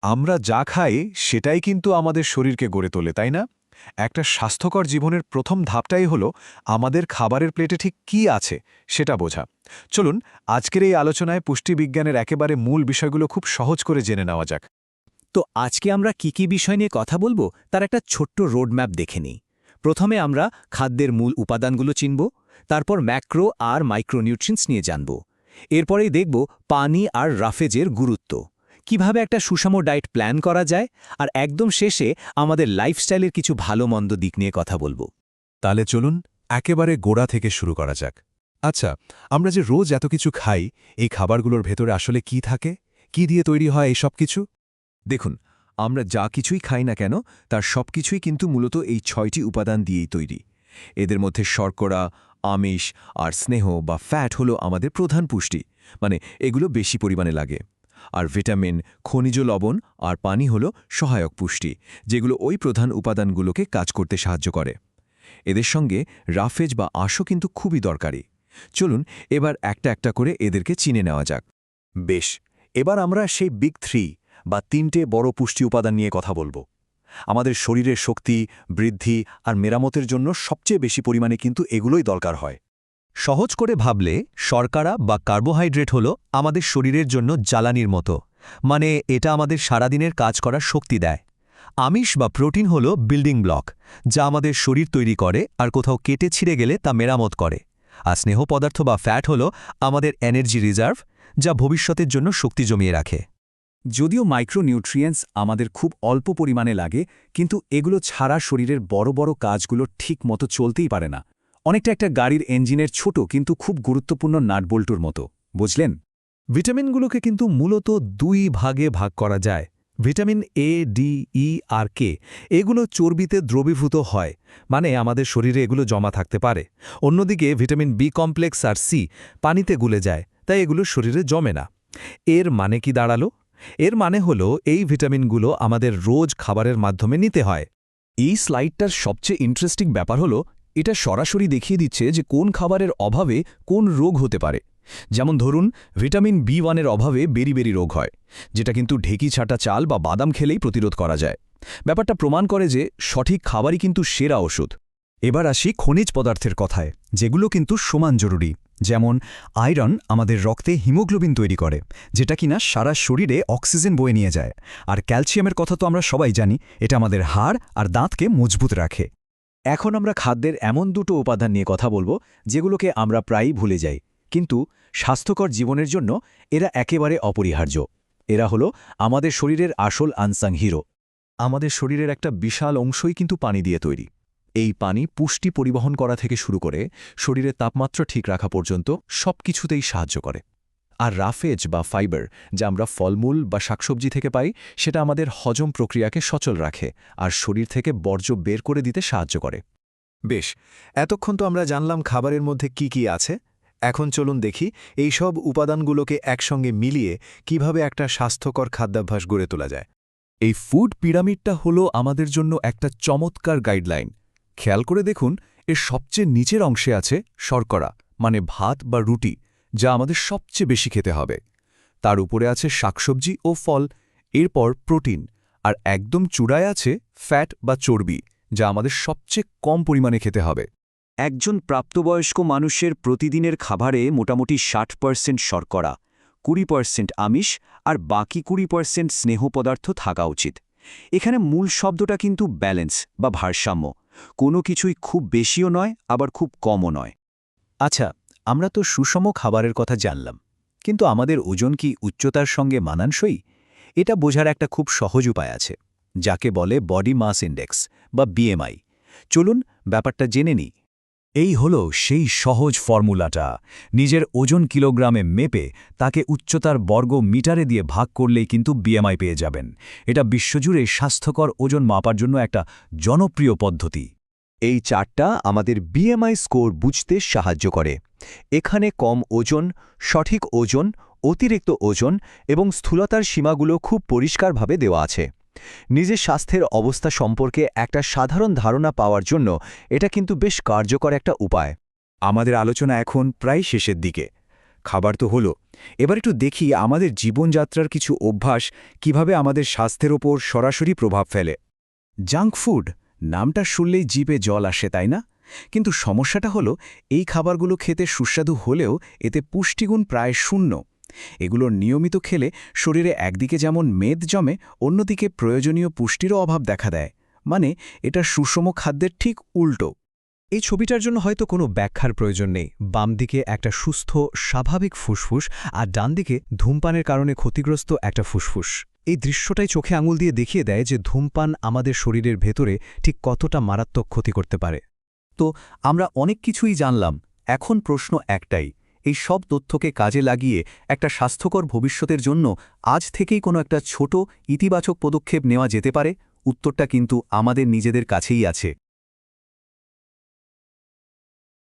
আমরা যা খাই সেটাই কিন্তু আমাদের শরীরকে গড়ে তোলে, তাই না? একটা স্বাস্থ্যকর জীবনের প্রথম ধাপটাই হলো আমাদের খাবারের প্লেটে ঠিক কী আছে সেটা বোঝা। চলুন আজকের এই আলোচনায় পুষ্টিবিজ্ঞানের একেবারে মূল বিষয়গুলো খুব সহজ করে জেনে নেওয়া যাক। তো আজকে আমরা কি বিষয় নিয়ে কথা বলবো তার একটা ছোট্ট রোডম্যাপ দেখে নিই। প্রথমে আমরা খাদ্যের মূল উপাদানগুলো চিনব, তারপর ম্যাক্রো আর মাইক্রোনিউট্রিয়েন্টস নিয়ে জানব। এরপরেই দেখব পানি আর রাফেজের গুরুত্ব, কিভাবে একটা সুষম ডায়েট প্ল্যান করা যায়, আর একদম শেষে আমাদের লাইফস্টাইলের কিছু ভালো মন্দ দিক নিয়ে কথা বলবো। তাহলে চলুন একেবারে গোড়া থেকে শুরু করা যাক। আচ্ছা, আমরা যে রোজ এত কিছু খাই, এই খাবারগুলোর ভেতরে আসলে কি থাকে, কি দিয়ে তৈরি হয় এই সব কিছু? দেখুন, আমরা যা কিছুই খাই না কেন তার সব কিছুই কিন্তু মূলত এই ৬টি উপাদান দিয়েই তৈরি। এদের মধ্যে শর্করা, আমিষ আর স্নেহ বা ফ্যাট হলো আমাদের প্রধান পুষ্টি, মানে এগুলো বেশি পরিমাণে লাগে। আর ভিটামিন, খনিজ লবণ আর পানি হলো সহায়ক পুষ্টি, যেগুলো ওই প্রধান উপাদানগুলোকে কাজ করতে সাহায্য করে। এদের সঙ্গে রাফেজ বা আঁশও কিন্তু খুবই দরকারি। চলুন এবার একটা একটা করে এদেরকে চিনে নেওয়া যাক। বেশ, এবার আমরা সেই বিগ 3 বা 3টে বড় পুষ্টি উপাদান নিয়ে কথা বলবো। আমাদের শরীরের শক্তি, বৃদ্ধি আর মেরামতের জন্য সবচেয়ে বেশি পরিমাণে কিন্তু এগুলোই দরকার হয়। সহজ করে ভাবলে শর্করা বা কার্বোহাইড্রেট হলো আমাদের শরীরের জন্য জ্বালানির মতো, মানে এটা আমাদের সারাদিনের কাজ করার শক্তি দেয়। আমিষ বা প্রোটিন হলো বিল্ডিং ব্লক, যা আমাদের শরীর তৈরি করে আর কোথাও কেটে ছিঁড়ে গেলে তা মেরামত করে। আর স্নেহ পদার্থ বা ফ্যাট হলো আমাদের এনার্জি রিজার্ভ, যা ভবিষ্যতের জন্য শক্তি জমিয়ে রাখে। যদিও মাইক্রোনিউট্রিয়েন্টস আমাদের খুব অল্প পরিমাণে লাগে, কিন্তু এগুলো ছাড়া শরীরের বড় বড় কাজগুলো ঠিক মতো চলতেই পারে না। অনেকটা একটা গাড়ির ইঞ্জিনের ছোট কিন্তু খুব গুরুত্বপূর্ণ নাটবল্টুর মতো, বুঝলেন? ভিটামিনগুলোকে কিন্তু মূলত 2 ভাগে ভাগ করা যায়। ভিটামিন এ, ডি, ই আর কে এগুলো চর্বিতে দ্রবীভূত হয়, মানে আমাদের শরীরে এগুলো জমা থাকতে পারে। অন্যদিকে ভিটামিন বি কমপ্লেক্স আর সি পানিতে গুলে যায়, তাই এগুলো শরীরে জমে না। এর মানে কি দাঁড়ালো? এর মানে হলো এই ভিটামিনগুলো আমাদের রোজ খাবারের মাধ্যমে নিতে হয়। এই স্লাইডটার সবচেয়ে ইন্টারেস্টিং ব্যাপার হলো এটা সরাসরি দেখিয়ে দিচ্ছে যে কোন খাবারের অভাবে কোন রোগ হতে পারে। যেমন ধরুন, ভিটামিন বি1-এর অভাবে বেরি রোগ হয়, যেটা কিন্তু ঢেকি ছাটা চাল বা বাদাম খেলেই প্রতিরোধ করা যায়। ব্যাপারটা প্রমাণ করে যে সঠিক খাবারই কিন্তু সেরা ওষুধ। এবার আসি খনিজ পদার্থের কথায়, যেগুলো কিন্তু সমান জরুরি। যেমন আয়রন আমাদের রক্তে হিমোগ্লোবিন তৈরি করে, যেটা কিনা সারা শরীরে অক্সিজেন বয়ে নিয়ে যায়। আর ক্যালসিয়ামের কথা তো আমরা সবাই জানি, এটা আমাদের হাড় আর দাঁতকে মজবুত রাখে। এখন আমরা খাদ্যের এমন দুটো উপাদান নিয়ে কথা বলবো যেগুলোকে আমরা প্রায়ই ভুলে যাই, কিন্তু স্বাস্থ্যকর জীবনের জন্য এরা একেবারে অপরিহার্য। এরা হলো আমাদের শরীরের আসল আনসাং হিরো। আমাদের শরীরের একটা বিশাল অংশই কিন্তু পানি দিয়ে তৈরি। এই পানি পুষ্টি পরিবহন করা থেকে শুরু করে শরীরের তাপমাত্রা ঠিক রাখা পর্যন্ত সব কিছুতেই সাহায্য করে। আর রাফেজ বা ফাইবার, যা আমরা ফলমূল বা শাকসবজি থেকে পাই, সেটা আমাদের হজম প্রক্রিয়াকে সচল রাখে আর শরীর থেকে বর্জ্য বের করে দিতে সাহায্য করে। বেশ, এতক্ষণ তো আমরা জানলাম খাবারের মধ্যে কি কি আছে। এখন চলুন দেখি এই সব উপাদানগুলোকে একসঙ্গে মিলিয়ে কিভাবে একটা স্বাস্থ্যকর খাদ্যাভ্যাস গড়ে তোলা যায়। এই ফুড পিরামিডটা হলো আমাদের জন্য একটা চমৎকার গাইডলাইন। খেয়াল করে দেখুন, এর সবচেয়ে নিচের অংশে আছে শর্করা, মানে ভাত বা রুটি, যা আমাদের সবচেয়ে বেশি খেতে হবে। তার উপরে আছে শাকসবজি ও ফল, এরপর প্রোটিন, আর একদম চূড়ায় আছে ফ্যাট বা চর্বি, যা আমাদের সবচেয়ে কম পরিমাণে খেতে হবে। একজন প্রাপ্তবয়স্ক মানুষের প্রতিদিনের খাবারে মোটামুটি 60% শর্করা, 20% আমিষ আর বাকি 20% স্নেহ পদার্থ থাকা উচিত। এখানে মূল শব্দটা কিন্তু ব্যালেন্স বা ভারসাম্য। কোনো কিছুই খুব বেশিও নয়, আবার খুব কমও নয়। আচ্ছা, আমরা তো সুষম খাবারের কথা জানলাম, কিন্তু আমাদের ওজন কি উচ্চতার সঙ্গে মানানসই? এটা বোঝার একটা খুব সহজ উপায় আছে, যাকে বলে বডি মাস ইন্ডেক্স বা বিএমআই। চলুন ব্যাপারটা জেনে নিই। এই হলো সেই সহজ ফর্মুলাটা। নিজের ওজন কিলোগ্রামে মেপে তাকে উচ্চতার বর্গ মিটারে দিয়ে ভাগ করলেই কিন্তু বিএমআই পেয়ে যাবেন। এটা বিশ্বজুড়ে স্বাস্থ্যকর ওজন মাপার জন্য একটা জনপ্রিয় পদ্ধতি। এই চার্টটা আমাদের বিএমআই স্কোর বুঝতে সাহায্য করে। এখানে কম ওজন, সঠিক ওজন, অতিরিক্ত ওজন এবং স্থূলতার সীমাগুলো খুব পরিষ্কারভাবে দেওয়া আছে। নিজের স্বাস্থ্যের অবস্থা সম্পর্কে একটা সাধারণ ধারণা পাওয়ার জন্য এটা কিন্তু বেশ কার্যকর একটা উপায়। আমাদের আলোচনা এখন প্রায় শেষের দিকে। খাবার তো হলো, এবার একটু দেখি আমাদের জীবনযাত্রার কিছু অভ্যাস কিভাবে আমাদের স্বাস্থ্যের ওপর সরাসরি প্রভাব ফেলে। জাঙ্ক ফুড নামটা শুনলেই জিভে জল আসে, তাই না? কিন্তু সমস্যাটা হলো এই খাবারগুলো খেতে সুস্বাদু হলেও এতে পুষ্টিগুণ প্রায় শূন্য। এগুলো নিয়মিত খেলে শরীরে একদিকে যেমন মেদ জমে, অন্যদিকে প্রয়োজনীয় পুষ্টিরও অভাব দেখা দেয়। মানে এটা সুষম খাদ্যের ঠিক উল্টো। এই ছবিটার জন্য হয়তো কোনো ব্যাখ্যার প্রয়োজন নেই। বাম দিকে একটা সুস্থ স্বাভাবিক ফুসফুস আর ডান দিকে ধূমপানের কারণে ক্ষতিগ্রস্ত একটা ফুসফুস। এই দৃশ্যটাই চোখে আঙুল দিয়ে দেখিয়ে দেয় যে ধূমপান আমাদের শরীরের ভেতরে ঠিক কতটা মারাত্মক ক্ষতি করতে পারে। তো আমরা অনেক কিছুই জানলাম, এখন প্রশ্ন একটাই, এই সব তথ্যকে কাজে লাগিয়ে একটা স্বাস্থ্যকর ভবিষ্যতের জন্য আজ থেকেই কোনো একটা ছোট ইতিবাচক পদক্ষেপ নেওয়া যেতে পারে? উত্তরটা কিন্তু আমাদের নিজেদের কাছেই আছে।